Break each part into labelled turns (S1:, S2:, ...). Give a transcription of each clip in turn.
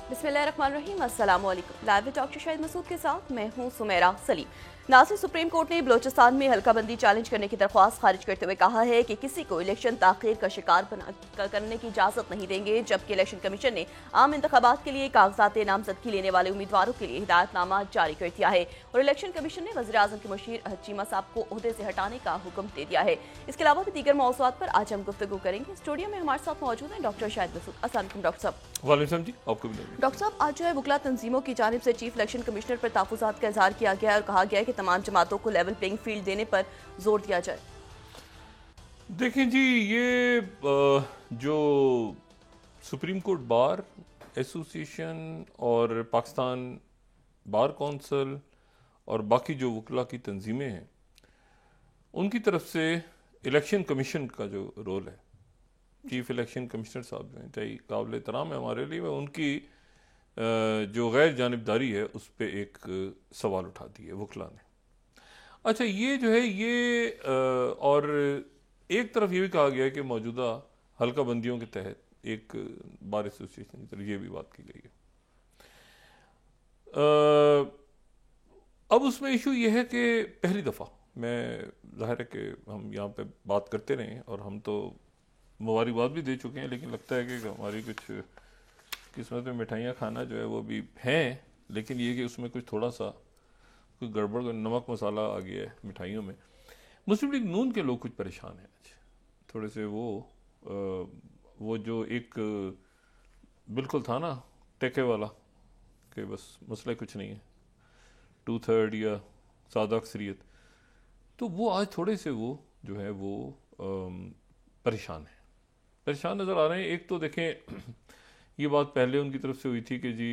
S1: बिस्मिल्लाहिर्रहमानिर्रहीम, अस्सलाम वालेकुम। लाइव डॉक्टर शाहिद मसूद के साथ मैं हूं सुमेरा सलीम। नासिर सुप्रीम कोर्ट ने बलोचिस्तान में हल्का बंदी चैलेंज करने की दरख्वास्त खारिज करते हुए कहा है कि किसी को इलेक्शन ताखीर का शिकार करने की इजाजत नहीं देंगे, जबकि इलेक्शन कमीशन ने आम इंतखाबात के लिए कागजात नामजदगी लेने वाले उम्मीदवारों के लिए हिदायतनामा जारी कर दिया है और इलेक्शन कमीशन ने वज़ीर आज़म के मुशीर अहद चीमा साहब को ओहदे से हटाने का हुक्म दे दिया है। इसके अलावा भी दीगर मौज़ूआत पर आज हम गुफ्तगू करेंगे। स्टूडियो में हमारे साथ मौजूद हैं डॉक्टर शाहिद मसूद। अस्सलाम वालेकुम डॉक्टर साहब।
S2: वालेकुम जी, आपको भी
S1: डॉक्टर साहब, आज जो है वकला तंजीमों की जानिब से चीफ इलेक्शन कमिश्नर पर तहफ़्फ़ुज़ात का इजहार किया गया है और कहा गया है कि तमाम जमातों को लेवल प्लेइंग फील्ड देने पर जोर दिया जाए।
S2: देखें जी, ये जो सुप्रीम कोर्ट बार एसोसिएशन और पाकिस्तान बार कौंसिल और बाकी जो वकला की तंजीमें हैं, उनकी तरफ से इलेक्शन कमीशन का जो रोल है, चीफ इलेक्शन कमिश्नर साहब जो हैं, चाहे काबिल एहतराम है हमारे लिए, उनकी जो गैर जानिबदारी है उस पर एक सवाल उठा दिए वकला ने। अच्छा, ये जो है ये और एक तरफ ये भी कहा गया है कि मौजूदा हल्का बंदियों के तहत एक बार एसोसिएशन की तरफ ये भी बात की गई है। अब उसमें इशू ये है कि पहली दफ़ा मैं ज़ाहिर है कि हम यहाँ पे बात करते रहे और हम तो मुबारकबाद भी दे चुके हैं, लेकिन लगता है कि हमारी कुछ किस्मत में मिठाइयाँ खाना जो है वो भी हैं, लेकिन ये कि उसमें कुछ थोड़ा सा कोई गड़बड़, नमक मसाला आ गया है मिठाइयों में। मुस्लिम लीग नून के लोग कुछ परेशान हैं आज थोड़े से। वो जो एक बिल्कुल था ना टेके वाला कि बस मसला कुछ नहीं है, 2/3 या सादा अक्सरियत, तो वो आज थोड़े से वो जो है वो परेशान नज़र आ रहे हैं। एक तो देखें ये बात पहले उनकी तरफ से हुई थी कि जी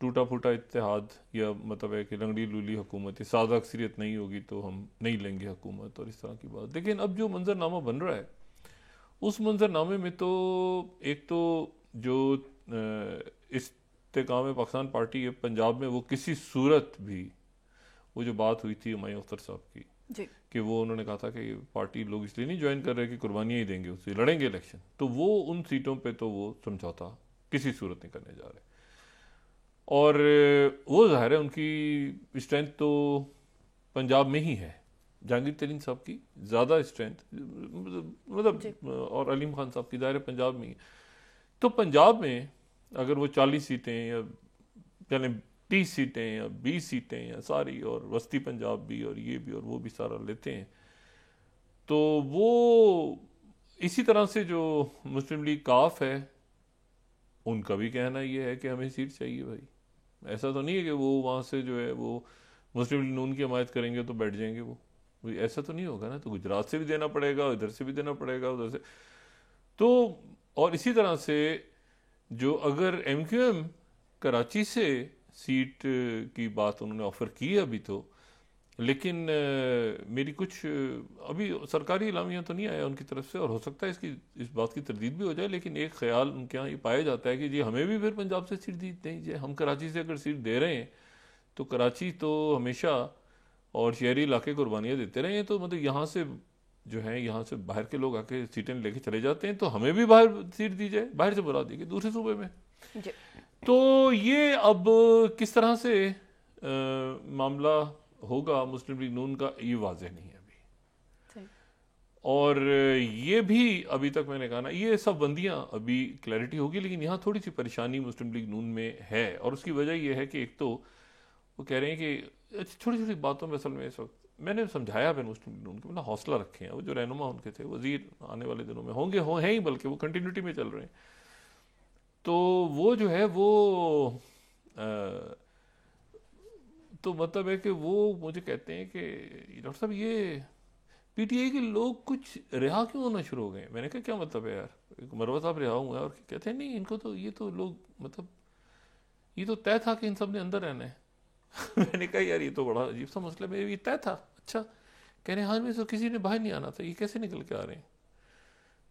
S2: टूटा फूटा इत्तेहाद या मतलब है कि लंगड़ी लूली हुकूमत, सादा अक्सरियत नहीं होगी तो हम नहीं लेंगे हुकूमत और इस तरह की बात। लेकिन अब जो मंजरनामा बन रहा है उस मंजरनामे में तो एक तो जो इस्तेकाम पाकिस्तान पार्टी है पंजाब में, वो किसी सूरत भी वो जो बात हुई थी हुमायूं अख्तर साहब की कि वो उन्होंने कहा था कि पार्टी लोग इसलिए नहीं ज्वाइन कर रहे कि कुर्बानियाँ ही देंगे, उससे लड़ेंगे इलेक्शन, तो वो उन सीटों पे तो वो समझौता किसी सूरत नहीं करने जा रहे। और वो ज़ाहिर है उनकी स्ट्रेंथ तो पंजाब में ही है, जहांगीर तरीन साहब की ज़्यादा स्ट्रेंथ मतलब और अलीम खान साहब की ज़ाहिर है पंजाब में ही। तो पंजाब में अगर वो 40 सीटें या यानी 30 सीटें या 20 सीटें या सारी और वस्ती पंजाब भी और ये भी और वो भी सारा लेते हैं, तो वो इसी तरह से जो मुस्लिम लीग काफ है उनका भी कहना ये है कि हमें सीट चाहिए भाई। ऐसा तो नहीं है कि वो वहाँ से जो है वो मुस्लिम लीग नून की हमायत करेंगे तो बैठ जाएंगे वो ऐसा तो नहीं होगा ना। तो गुजरात से भी देना पड़ेगा, इधर से भी देना पड़ेगा, उधर से तो। और इसी तरह से जो अगर MQM कराची से सीट की बात उन्होंने ऑफ़र की है अभी तो, लेकिन मेरी कुछ अभी सरकारी इलामिया तो नहीं आया उनकी तरफ से और हो सकता है इस बात की तरदीद भी हो जाए, लेकिन एक ख्याल उनके यहाँ ये पाया जाता है कि जी हमें भी फिर पंजाब से सीट दी नहीं जाए। हम कराची से अगर सीट दे रहे हैं तो कराची तो हमेशा और शहरी इलाके कुर्बानियाँ देते रहे हैं, तो मतलब यहाँ से जो है यहाँ से बाहर के लोग आके सीटें लेके चले जाते हैं, तो हमें भी बाहर सीट दी जाए, बाहर से बुला दी गई दूसरे सूबे में। तो ये अब किस तरह से मामला होगा मुस्लिम लीग नून का ये वाज़ेह नहीं है अभी। और ये भी अभी तक मैंने कहा ना, ये सब बंदियां अभी क्लैरिटी होगी, लेकिन यहाँ थोड़ी सी परेशानी मुस्लिम लीग नून में है। और उसकी वजह ये है कि एक तो वो कह रहे हैं कि छोटी छोटी बातों में असल में इस वक्त मैंने समझाया फिर मुस्लिम लीग नून के मतलब हौसला रखे हैं। वो जो रहनुमा उनके थे वजीर आने वाले दिनों में होंगे हैं ही, बल्कि वो कंटिन्यूटी में चल रहे हैं। तो वो जो है वो तो मतलब है कि वो मुझे कहते हैं कि डॉक्टर साहब ये PTI के लोग कुछ रिहा क्यों होना शुरू हो गए। मैंने कहा क्या मतलब है यार, मरवा साहब रिहा हुआ है और कहते हैं नहीं इनको तो ये तो लोग मतलब ये तो तय था कि इन सब ने अंदर रहना है। मैंने कहा यार ये तो बड़ा अजीब सा मसला है, ये तय था। अच्छा, कह रहे हैं हाँ में तो किसी ने बाहर नहीं आना था, ये कैसे निकल के आ रहे हैं।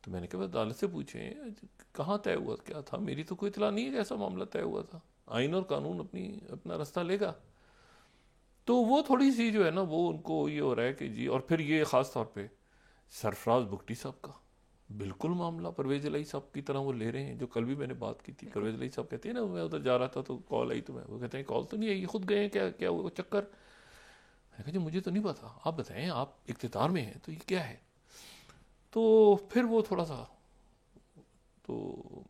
S2: तो मैंने कहा अदालत से पूछें कहाँ तय हुआ क्या था, मेरी तो कोई इतला नहीं है कि ऐसा मामला तय हुआ था। आइन और कानून अपना रास्ता लेगा। तो वो थोड़ी सी जो है ना वो उनको ये हो रहा है कि जी। और फिर ये ख़ास तौर पे सरफराज बुगटी साहब का बिल्कुल मामला परवेज इलाही साहब की तरह वो ले रहे हैं, जो कल भी मैंने बात की थी। परवेज इलाही साहब कहते हैं ना, मैं उधर जा रहा था तो कॉल आई, तो मैं, वो कहते हैं कॉल तो नहीं आई, ये खुद गए हैं क्या, क्या वो चक्कर? मैं कहा जी मुझे तो नहीं पता, आप बताएं, आप इख्तियार में हैं तो ये क्या है? तो फिर वो थोड़ा सा, तो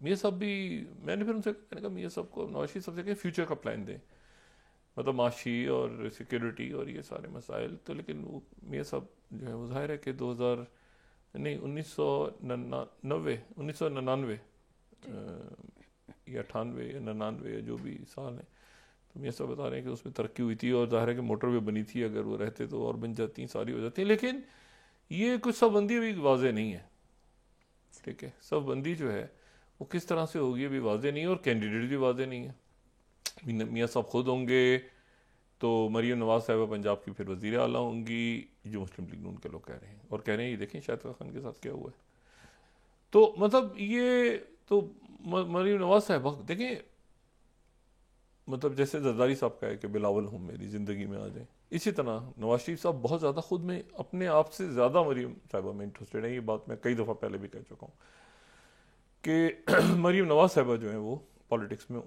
S2: मियाँ साहब भी, मैंने फिर उनसे, मैंने कहा मियाँ साहब को, नवाज शरीफ साहब से कहें फ्यूचर का प्लान दें, मतलब माशी और सिक्योरिटी और ये सारे मसाइल। तो लेकिन वो मियाँ साहब जो है वो जाहिर है कि 2000 नहीं 1999 या 98 या 99 या जो भी साल है, तो मियाँ साहब बता रहे हैं कि उसमें तरक्की हुई थी और जाहिर है कि मोटरवे बनी थी, अगर वो रहते तो और बन जाती, सारी हो जाती। लेकिन ये कुछ सबबंदी अभी वाजे नहीं है, ठीक है, सबबंदी जो है वो किस तरह से होगी अभी वाजे नहीं है, और कैंडिडेट भी वाजे नहीं है। मियाँ साहब खुद होंगे तो मरीम नवाज साहिबा पंजाब की फिर वज़ीर आला होंगी, जो मुस्लिम लीग नून के लोग कह रहे हैं, और कह रहे हैं ये देखें शाहिद खान के साथ क्या हुआ है। तो मतलब ये तो मरीम नवाज साहिबा देखें, मतलब जैसे जरदारी साहब का है कि बिलावल हूँ मेरी ज़िंदगी में आ जाए, इसी तरह नवाज शरीफ साहब बहुत ज़्यादा खुद में अपने आप से ज़्यादा मरीम साहिबा में इंटरेस्टेड है। ये बात मैं कई दफ़ा पहले भी कह चुका हूँ कि मरीम नवाज साहिबा जो है वो पॉलिटिक्स में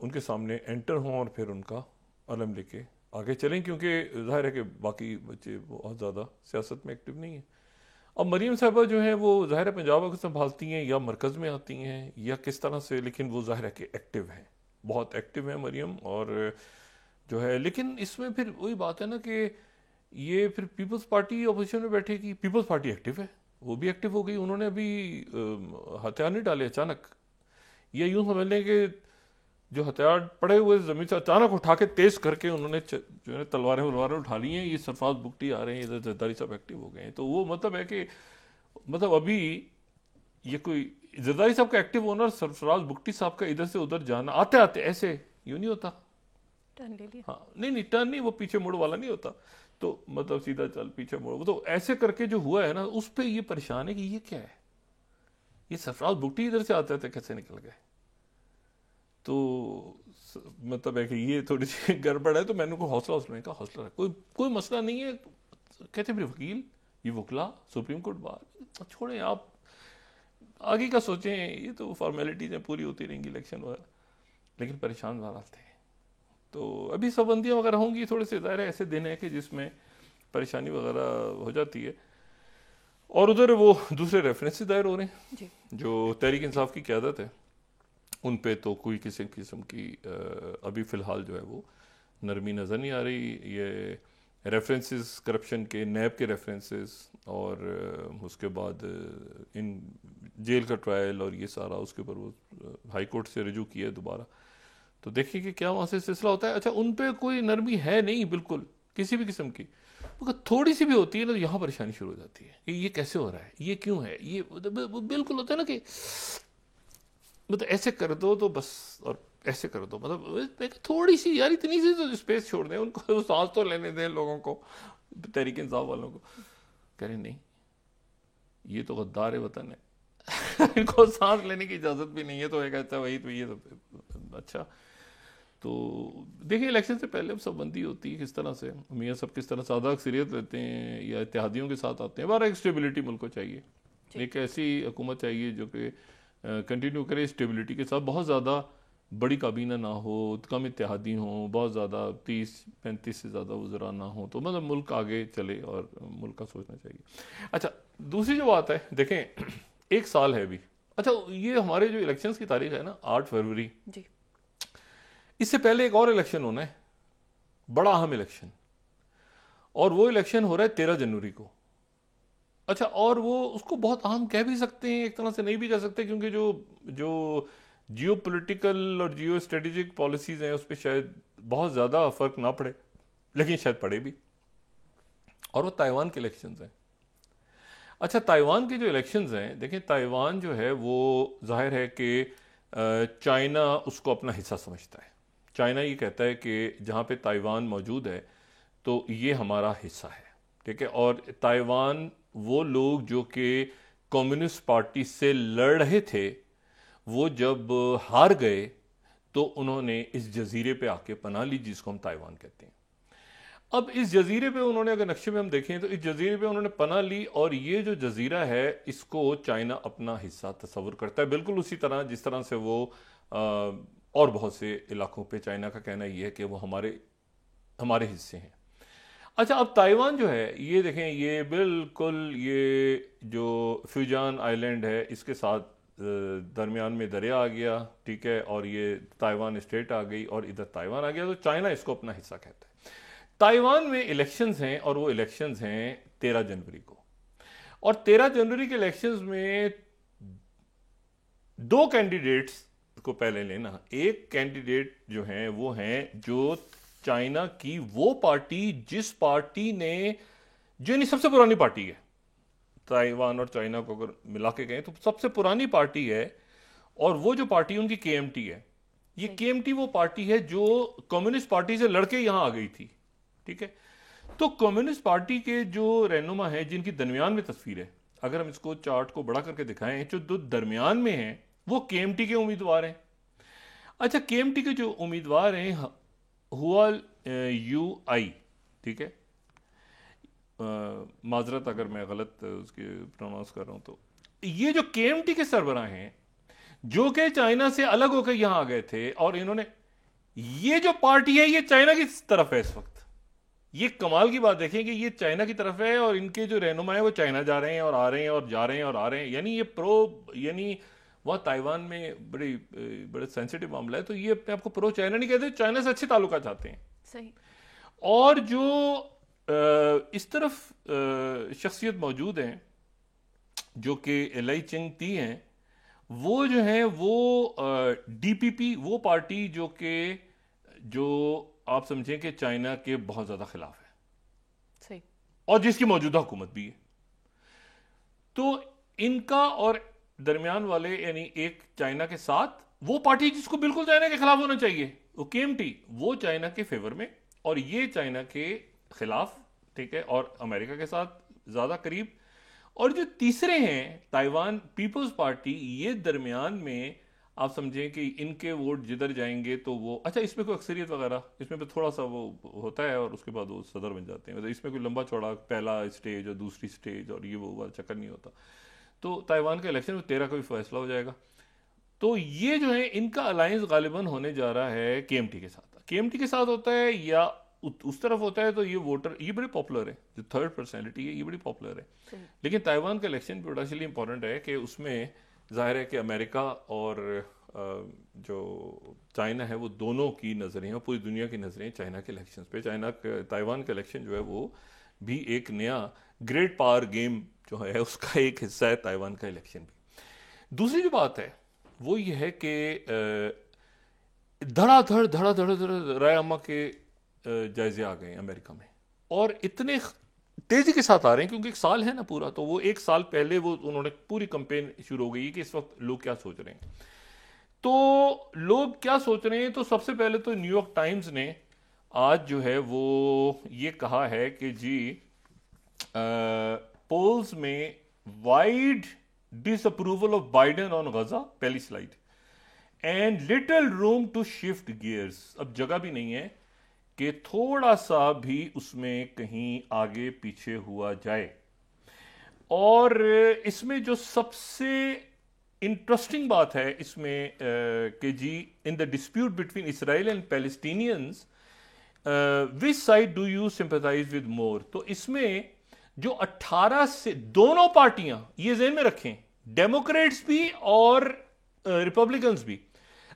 S2: उनके सामने एंटर हों और फिर उनका अलम लेके आगे चलें, क्योंकि जाहिर है कि बाकी बच्चे बहुत ज़्यादा सियासत में एक्टिव नहीं हैं। अब मरीम साहिबा जो हैं वो जाहिर है पंजाब को संभालती हैं या मरकज़ में आती हैं या किस तरह से, लेकिन वो जाहिर है कि एक्टिव हैं, बहुत एक्टिव हैं मरीम, और जो है, लेकिन इसमें फिर वही बात है ना कि ये फिर पीपल्स पार्टी अपोजिशन में बैठेगी, पीपल्स पार्टी एक्टिव है, वो भी एक्टिव हो गई, उन्होंने अभी हथियार नहीं डाले अचानक, ये यूँ समझ लें कि जो हथियार पड़े हुए ज़मीन से अचानक उठा के तेज करके उन्होंने जो है तलवारें उठा ली हैं। ये सरफराज बुगटी आ रहे हैं, इधर जरदारी साहब एक्टिव हो गए हैं, तो वो मतलब है कि मतलब अभी ये कोई जरदारी साहब का एक्टिव होना और सरफराज बुगटी साहब का इधर से उधर जाना, आते आते ऐसे यूँ नहीं होता,
S1: टर्न ले लिया,
S2: हाँ नहीं टर्न नहीं, वो पीछे मुड़ वाला नहीं होता, तो मतलब सीधा चल पीछे मुड़, वो तो ऐसे करके जो हुआ है ना, उस पर ये परेशान है कि ये क्या है, ये सरफराज बुगटी इधर से आते आते कैसे निकल गए। तो मतलब है कि ये थोड़ी सी गड़बड़ है। तो मैंने उनको हौसला का हौसला रखा, कोई मसला नहीं है। कहते फिर वकील, ये वकला, सुप्रीम कोर्ट बार छोड़ें, आप आगे का सोचें, ये तो फॉर्मेलिटीज हैं, पूरी होती रहेंगी इलेक्शन वगैरह, लेकिन परेशान ज़्यादा थे। तो अभी सबबंदियाँ वगैरह होंगी, थोड़े से दायरे ऐसे दिन है कि जिसमें परेशानी वगैरह हो जाती है, और उधर वो दूसरे रेफरेंसेस दायर हो रहे हैं जो तहरीक इंसाफ की क़यादत है, उन पे तो कोई किसी किस्म की अभी फ़िलहाल जो है वो नरमी नज़र नहीं आ रही। ये रेफरेंसेस करप्शन के, नैब के रेफरेंसेस, और उसके बाद इन जेल का ट्रायल और ये सारा, उसके ऊपर वो हाई कोर्ट से रिजू किया है दोबारा, तो देखिए कि क्या वहाँ से सिलसिला होता है। अच्छा, उन पे कोई नरमी है नहीं बिल्कुल किसी भी किस्म की, मगर थोड़ी सी भी होती है ना तो यहाँ परेशानी शुरू हो जाती है कि ये कैसे हो रहा है, ये क्यों है, ये बिल्कुल होता है ना कि मतलब ऐसे कर दो तो बस, और ऐसे कर दो, मतलब थोड़ी सी यार, इतनी सी तो स्पेस छोड़ दें उनको, सांस तो लेने दें लोगों को, तहरीक इंसाफ वालों को। कह रहे नहीं, ये तो गद्दार वतन है इनको सांस लेने की इजाज़त भी नहीं है, तो एक अच्छा वही तो ये तो अच्छा। तो देखिए इलेक्शन से पहले अब सबबंदी होती है किस तरह से, मियाँ सब किस तरह सादा अक्सरियत लेते हैं या इत्तेहादियों के साथ आते हैं। बारह एक स्टेबिलिटी मुल्क को चाहिए, एक ऐसी हुकूमत चाहिए जो कि कंटिन्यू करे स्टेबिलिटी के साथ, बहुत ज़्यादा बड़ी काबीना ना हो, कम इत्तेहादी हों, बहुत ज़्यादा 30-35 से ज़्यादा वज़रा ना हो, तो मतलब मुल्क आगे चले और मुल्क का सोचना चाहिए। अच्छा, दूसरी जो बात है, देखें एक साल है अभी, अच्छा ये हमारे जो इलेक्शंस की तारीख है ना 8 फरवरी जी, इससे पहले एक और इलेक्शन होना है, बड़ा अहम इलेक्शन, और वो इलेक्शन हो रहा है 13 जनवरी को। अच्छा, और वो उसको बहुत अहम कह भी सकते हैं, एक तरह से नहीं भी कह सकते, क्योंकि जो जियो पोलिटिकल और जियो स्ट्रेटेजिक पॉलिसीज हैं उस पर शायद बहुत ज़्यादा फर्क ना पड़े, लेकिन शायद पड़े भी, और वो ताइवान के इलेक्शंस हैं। अच्छा, ताइवान के जो इलेक्शंस हैं, देखें ताइवान जो है वो जाहिर है कि चाइना उसको अपना हिस्सा समझता है। चाइना ये कहता है कि जहाँ पे ताइवान मौजूद है तो ये हमारा हिस्सा है, ठीक है। और ताइवान वो लोग जो कि कम्युनिस्ट पार्टी से लड़ रहे थे, वो जब हार गए तो उन्होंने इस जजीरे पे आके पनाह ली, जिसको हम ताइवान कहते हैं। अब इस जजीरे पे उन्होंने, अगर नक्शे में हम देखें तो इस जजीरे पे उन्होंने पनाह ली, और ये जो जजीरा है इसको चाइना अपना हिस्सा तस्वुर करता है, बिल्कुल उसी तरह जिस तरह से वो और बहुत से इलाकों पे चाइना का कहना ये है कि वो हमारे हिस्से हैं। अच्छा, अब ताइवान जो है ये देखें, ये बिल्कुल ये जो फ्यूजान आइलैंड है इसके साथ दरमियान में दरिया आ गया, ठीक है, और ये ताइवान स्टेट आ गई और इधर ताइवान आ गया, तो चाइना इसको अपना हिस्सा कहता है। ताइवान में इलेक्शंस हैं और वो इलेक्शंस हैं 13 जनवरी को, और 13 जनवरी के इलेक्शंस में 2 कैंडिडेट्स को पहले लेना। एक कैंडिडेट जो हैं वो हैं जो चाइना की वो पार्टी जिस पार्टी ने, जो नहीं सबसे पुरानी पार्टी है ताइवान और चाइना को अगर मिला के गए तो सबसे पुरानी पार्टी है, और वो जो पार्टी उनकी केएमटी है। ये केएमटी वो पार्टी है जो कम्युनिस्ट पार्टी से लड़के यहां आ गई थी, ठीक है। तो कम्युनिस्ट पार्टी के जो रहनुमा है जिनकी दरमियान में तस्वीर है, अगर हम इसको चार्ट को बड़ा करके दिखाएं, जो दो दरमियान में हैं वो केएमटी के उम्मीदवार हैं। अच्छा, केएमटी के जो उम्मीदवार हैं हुआ यूआई, ठीक है, माजरत अगर मैं गलत उसके प्रोनाउंस कर रहा हूं, तो ये जो केएमटी के सरबराह हैं जो कि चाइना से अलग होकर यहां आ गए थे, और इन्होंने, ये जो पार्टी है ये चाइना की तरफ है इस वक्त। ये कमाल की बात देखें कि ये चाइना की तरफ है और इनके जो रहनुमा है वो चाइना जा रहे हैं और आ रहे हैं और जा रहे हैं और आ रहे हैं, यानी ये यानी वह ताइवान में बड़े सेंसिटिव मामला है, तो ये अपने आपको प्रो चाइना नहीं कहते, चाइना से अच्छे ताल्लुका चाहते हैं।
S1: सही।
S2: और जो इस तरफ शख्सियत मौजूद हैं जो कि लाई चिंग-ती हैं, वो जो है वो डीपीपी, वो पार्टी जो आप समझें कि चाइना के बहुत ज्यादा खिलाफ है,
S1: सही,
S2: और जिसकी मौजूदा हुकूमत भी है। तो इनका और दरमियान वाले, यानी एक चाइना के साथ वो पार्टी जिसको बिल्कुल चाइना के खिलाफ होना चाहिए, वो केएमटी, वो चाइना के फेवर में, और ये चाइना के खिलाफ, ठीक है, और अमेरिका के साथ ज्यादा करीब। और जो तीसरे हैं ताइवान पीपल्स पार्टी, ये दरमियान में आप समझें कि इनके वोट जिधर जाएंगे तो वो, अच्छा इसमें कोई अक्सरियत वगैरह, इसमें भी थोड़ा सा वो होता है और उसके बाद वो सदर बन जाते हैं, मतलब इसमें कोई लंबा चौड़ा पहला स्टेज और दूसरी स्टेज और ये वो वाला चक्कर नहीं होता। तो ताइवान के इलेक्शन में 13 का भी फैसला हो जाएगा। तो ये जो है इनका अलायंस गालिबन होने जा रहा है केएमटी के साथ। केएमटी के साथ होता है या उस तरफ होता है, तो ये वोटर, ये बड़े पॉपुलर है, जो थर्ड पर्सनैलिटी है ये बड़ी पॉपुलर है। लेकिन ताइवान का इलेक्शन पोटेंशियली इंपॉर्टेंट है कि उसमें जाहिर है कि अमेरिका और जो चाइना है वो दोनों की नजरें हैं, पूरी दुनिया की नजरें चाइना के इलेक्शन पे। ताइवान का इलेक्शन जो है वो भी एक नया ग्रेट पावर गेम जो है उसका एक हिस्सा है, ताइवान का इलेक्शन भी। दूसरी जो बात है वो ये है कि धड़ाधड़ राय अम्मा के जायजे आ गए अमेरिका में, और इतने तेजी के साथ आ रहे हैं क्योंकि एक साल है ना पूरा, तो वो एक साल पहले वो उन्होंने पूरी कंपेन शुरू हो गई कि इस वक्त लोग क्या सोच रहे हैं। तो लोग क्या सोच रहे हैं, तो सबसे पहले तो न्यूयॉर्क टाइम्स ने आज जो है वो ये कहा है कि जी पोल्स में wide disapproval of Biden on Gaza, पहली slide, and little room to shift gears. अब जगह भी नहीं है कि थोड़ा सा भी उसमें कहीं आगे पीछे हुआ जाए। और इसमें जो सबसे इंटरेस्टिंग बात है इसमें कि जी in the dispute between Israel and Palestinians which side do you sympathise with more. तो इसमें जो 18 से दोनों पार्टियां, ये ज़हन में रखें, डेमोक्रेट्स भी और रिपब्लिकन्स भी,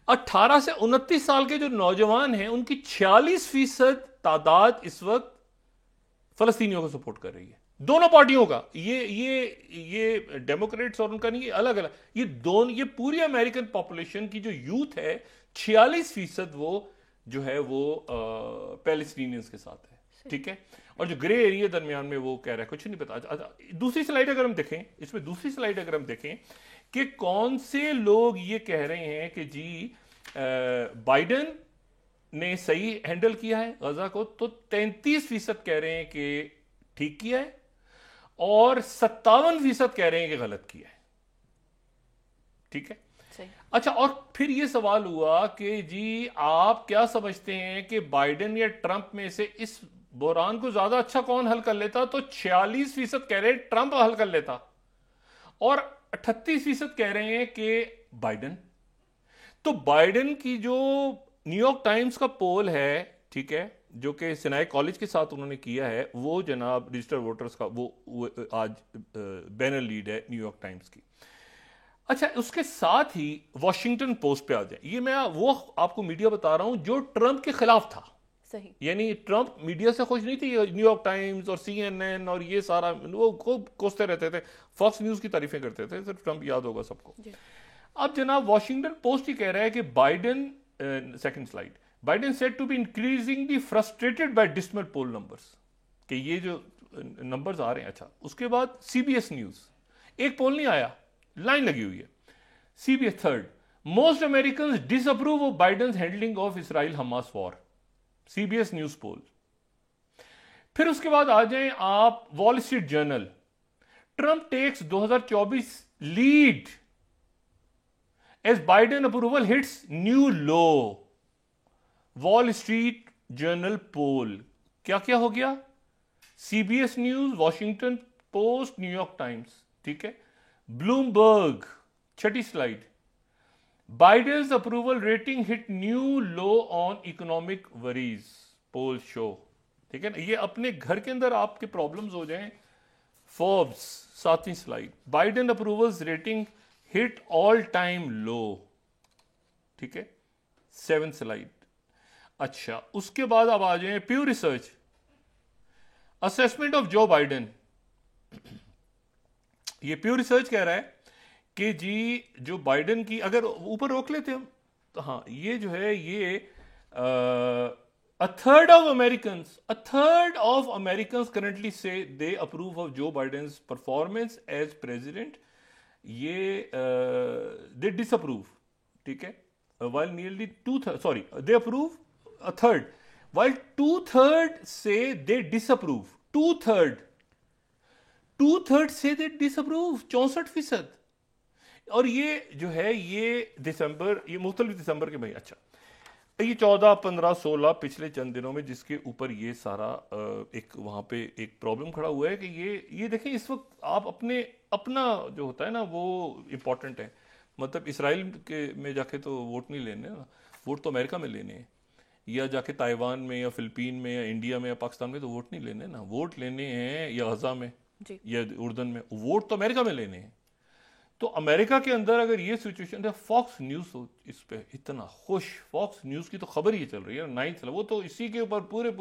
S2: 18 से 29 साल के जो नौजवान हैं उनकी 46% तादाद इस वक्त फलस्तीनियों को सपोर्ट कर रही है, दोनों पार्टियों का। ये डेमोक्रेट्स और उनका नहीं, अलग अलग, ये पूरी अमेरिकन पॉपुलेशन की जो यूथ है 46% वो जो है वो पैलेस्टीनियंस के साथ है, ठीक है। और जो ग्रे एरिया दरमियान में वो कह रहा है कुछ नहीं पता। दूसरी स्लाइड अगर हम देखें, इसमें दूसरी स्लाइड अगर हम देखें कि कौन से लोग ये कह रहे हैं कि जी बाइडेन ने सही हैंडल किया है गजा को, तो 33% कह रहे हैं कि ठीक किया है, और 57% कह रहे हैं कि गलत किया है, ठीक है। अच्छा, और फिर यह सवाल हुआ कि जी आप क्या समझते हैं कि बाइडेन या ट्रंप में से इस बहरान को ज्यादा अच्छा कौन हल कर लेता, तो 46% कह रहे ट्रंप हल कर लेता और 38% कह रहे हैं कि बाइडेन। तो बाइडेन की जो न्यूयॉर्क टाइम्स का पोल है, ठीक है, जो कि सिनाई कॉलेज के साथ उन्होंने किया है, वो जनाब रजिस्टर्ड वोटर्स का वो आज बैनर लीड है न्यूयॉर्क टाइम्स की। अच्छा, उसके साथ ही वॉशिंगटन पोस्ट पे आ जाए, ये मैं वो आपको मीडिया बता रहा हूं जो ट्रंप के खिलाफ था।
S1: सही।
S2: यानी ट्रंप मीडिया से खुश नहीं थी, न्यूयॉर्क टाइम्स और CNN और ये सारा वो खूब कोसते रहते थे, फॉक्स न्यूज की तारीफें करते थे, सिर्फ ट्रंप याद होगा सबको। अब जनाब वॉशिंगटन पोस्ट ही कह रहा है कि Biden, second slide, Biden said to be increasing the frustrated by dismal poll numbers, कि ये जो नंबर्स आ रहे हैं। अच्छा, उसके बाद CBS न्यूज, एक पोल नहीं आया, लाइन लगी हुई है। CBS third, most American disapprove of Biden handling of Israel Hamas war, CBS news poll. फिर उसके बाद आ जाएं आप Wall Street Journal, Trump takes 2024 lead as Biden approval hits new low, Wall Street Journal poll. क्या क्या हो गया? CBS news, Washington Post, New York Times, ठीक है। ब्लूमबर्ग, छठी slide, Biden's approval rating hit new low on economic worries, poll show, ठीक है ना। ये अपने घर के अंदर आपके प्रॉब्लम्स हो जाएं। फोर्ब्स, सातवीं slide, Biden approvals rating hit all time low, ठीक है, 7th स्लाइड। अच्छा, उसके बाद अब आ जाएं प्यू research, assessment of Joe Biden. ये प्यू रिसर्च कह रहा है कि जी जो बाइडेन की, अगर ऊपर रोक लेते हम तो हाँ, ये जो है ये a third of Americans currently say they approve of Joe Biden's performance as president. ये they disapprove, ठीक है, while nearly they approve a third, while 2/3 say they disapprove, 2/3 say they disapprove, 64%। और ये जो है ये दिसंबर, ये मुख्तलिफ दिसंबर के महीने। अच्छा, ये 14, 15, 16 पिछले चंद दिनों में जिसके ऊपर ये सारा एक वहां पे एक प्रॉब्लम खड़ा हुआ है कि ये देखें, इस वक्त आप अपना जो होता है ना वो इम्पोर्टेंट है। मतलब इसराइल के में जाके तो वोट नहीं लेने ना, वोट तो अमेरिका में लेने हैं, या जाके ताइवान में या फिलिपीन में या इंडिया में या पाकिस्तान में तो वोट नहीं लेने ना, वोट लेने हैं या गजा में या उर्दन में, वोट तो अमेरिका में लेने हैं। तो अमेरिका के अंदर अगर ये सिचुएशन है, फॉक्स न्यूज तो इस पे इतना खुश, फॉक्स न्यूज की तो खबर ही चल रही है 9th, वो तो इसी के ऊपर पूरे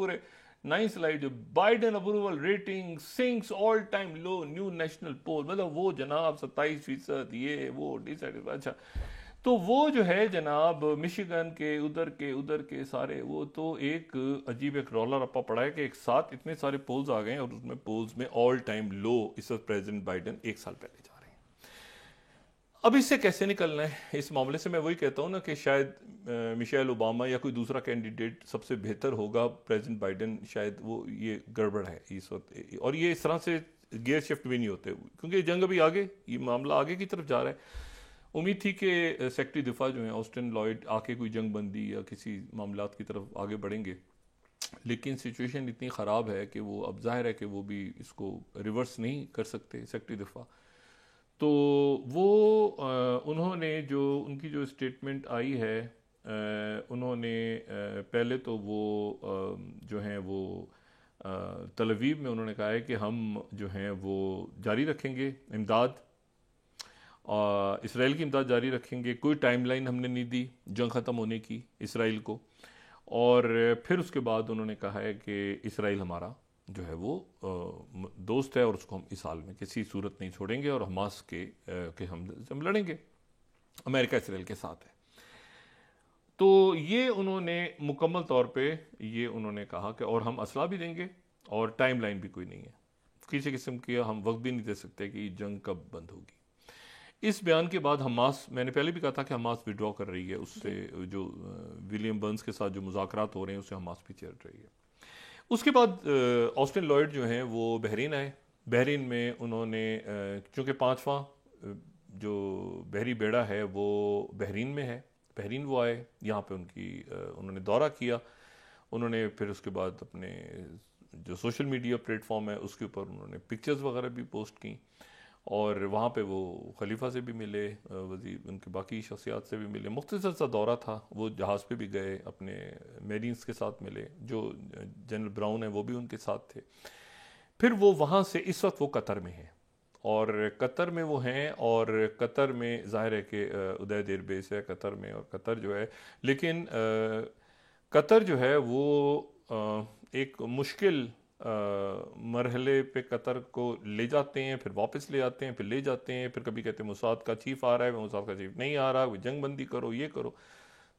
S2: 9th slide, Biden approval rating sinks all time low, new national poll, मतलब वो जनाब 27%, ये वो डिसाइड। अच्छा, तो वो जो है जनाब मिशिगन के उधर के सारे, वो तो एक अजीब एक रौला रप्पा पड़ा है कि एक साथ इतने सारे पोल्स आ गए हैं और उसमें पोल्स में ऑल टाइम लो इस वक्त प्रेसिडेंट बाइडेन 1 साल पहले जा रहे हैं। अब इससे कैसे निकलना है इस मामले से? मैं वही कहता हूँ ना कि शायद मिशेल ओबामा या कोई दूसरा कैंडिडेट सबसे बेहतर होगा, प्रेसिडेंट बाइडेन शायद वो, ये गड़बड़ है इस वक्त। और ये इस तरह से गियर शिफ्ट भी नहीं होते, क्योंकि जंग अभी आगे, ये मामला आगे की तरफ जा रहा है। उम्मीद थी कि सेक्रेटरी दिफा जो है ऑस्टिन लॉयड आके कोई जंग बंदी या किसी मामलात की तरफ आगे बढ़ेंगे, लेकिन सिचुएशन इतनी ख़राब है कि वो अब जाहिर है कि वो भी इसको रिवर्स नहीं कर सकते सेक्रेटरी दिफा। तो वो उन्होंने जो उनकी जो स्टेटमेंट आई है, उन्होंने पहले तो वो जो हैं वो तल अवीव में उन्होंने कहा है कि हम जो हैं वो जारी रखेंगे इमदाद, इसराइल की इमदाद जारी रखेंगे, कोई टाइमलाइन हमने नहीं दी जंग ख़त्म होने की इसराइल को। और फिर उसके बाद उन्होंने कहा है कि इसराइल हमारा जो है वो दोस्त है और उसको हम इस हाल में किसी सूरत नहीं छोड़ेंगे, और हमास के हम लड़ेंगे, अमेरिका इसराइल के साथ है। तो ये उन्होंने मुकम्मल तौर पे ये उन्होंने कहा कि और हम असला भी देंगे और टाइमलाइन भी कोई नहीं है, किसी किस्म की हम वक्त भी नहीं दे सकते कि जंग कब बंद होगी। इस बयान के बाद हमास, मैंने पहले भी कहा था कि हमास विड्रॉ कर रही है उससे, जो विलियम बर्न्स के साथ जो मुज़ाकरात हो रहे हैं उससे हमास भी चल रही है। उसके बाद ऑस्टिन लॉयड जो हैं वो बहरीन आए। बहरीन में उन्होंने चूँकि 5वां जो बहरी बेड़ा है वो बहरीन में है, बहरीन वो आए, यहाँ पे उन्होंने दौरा किया। उन्होंने फिर उसके बाद अपने जो सोशल मीडिया प्लेटफॉर्म है उसके ऊपर उन्होंने पिक्चर्स वगैरह भी पोस्ट की, और वहाँ पे वो खलीफा से भी मिले, वज़ीर उनके बाकी शख्सियात से भी मिले। मुख्तसर सा दौरा था, वो जहाज़ पे भी गए, अपने मेरीन्स के साथ मिले, जो जनरल ब्राउन है वो भी उनके साथ थे। फिर वो वहाँ से, इस वक्त वो कतर में हैं, और कतर में वो हैं, और कतर में ज़ाहिर है कि उदय एयरबेस है कतर में, और कतर जो है, लेकिन कतर जो है वो एक मुश्किल मरहले पे कतर को ले जाते हैं, फिर वापस ले आते हैं, फिर ले जाते हैं, फिर कभी कहते हैं मुसाद का चीफ आ रहा है, मुसाद का चीफ नहीं आ रहा, वो जंग बंदी करो, ये करो।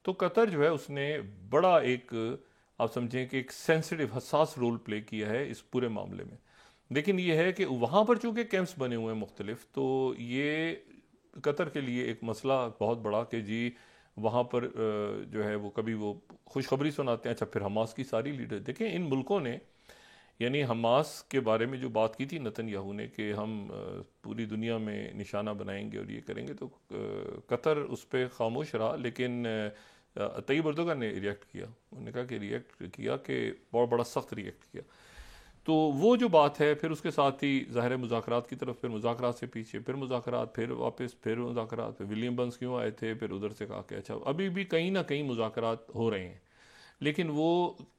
S2: तो कतर जो है उसने बड़ा एक, आप समझें कि एक सेंसिटिव हसास रोल प्ले किया है इस पूरे मामले में। लेकिन ये है कि वहाँ पर चूँकि कैंप्स बने हुए हैं मुख्तलिफ, तो ये कतर के लिए एक मसला बहुत बड़ा कि जी वहाँ पर जो है वो कभी वो खुशखबरी सुनाते हैं, अच्छा फिर हमास की सारी लीडर देखें, इन मुल्कों ने, यानी हमास के बारे में जो बात की थी नेतन्याहू ने कि हम पूरी दुनिया में निशाना बनाएंगे और ये करेंगे, तो कतर उस पर खामोश रहा। लेकिन तैयब एर्दोगन ने रिएक्ट किया, उन्होंने कहा कि रिएक्ट किया कि बहुत बड़ा सख्त रिएक्ट किया। तो वो जो बात है, फिर उसके साथ ही ज़ाहिर मुज़ाकरात की तरफ, फिर मुज़ाकरात से पीछे, फिर मुज़ाकरात, फिर वापस, फिर मुज़ाकरात, फिर विलियम बंस क्यों आए थे, फिर उधर से कहा कि अच्छा अभी भी कहीं ना कहीं मुज़ाकरात हो रहे हैं, लेकिन वो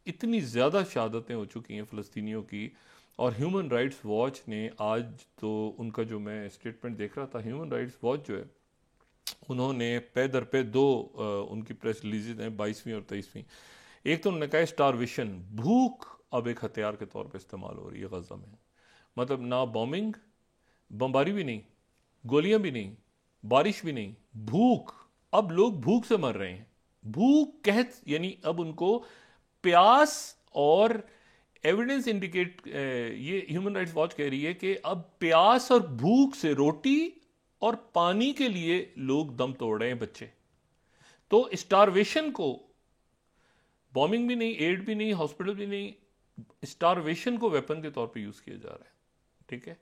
S2: इतनी ज़्यादा शहादतें हो चुकी हैं फ़लस्तीनियों की। और ह्यूमन राइट्स वॉच ने आज, तो उनका जो मैं स्टेटमेंट देख रहा था, ह्यूमन राइट्स वॉच जो है उन्होंने पे दर पे दो उनकी प्रेस रिलीज हैं, 22वीं और 23वीं। एक तो उन्होंने कहा स्टारवेशन, भूख अब एक हथियार के तौर पे इस्तेमाल हो रही है गजा में। मतलब ना बॉम्बिंग, बमबारी भी नहीं, गोलियां भी नहीं, बारिश भी नहीं, भूख। अब लोग भूख से मर रहे हैं, भूख कहत, यानी अब उनको प्यास, और एविडेंस इंडिकेट, ये ह्यूमन राइट्स वॉच कह रही है कि अब प्यास और भूख से, रोटी और पानी के लिए लोग दम तोड़ रहे हैं बच्चे। तो स्टारवेशन को, बॉम्बिंग भी नहीं, एड भी नहीं, हॉस्पिटल भी नहीं, स्टारवेशन को वेपन के तौर पे यूज किया जा रहा है। ठीक है।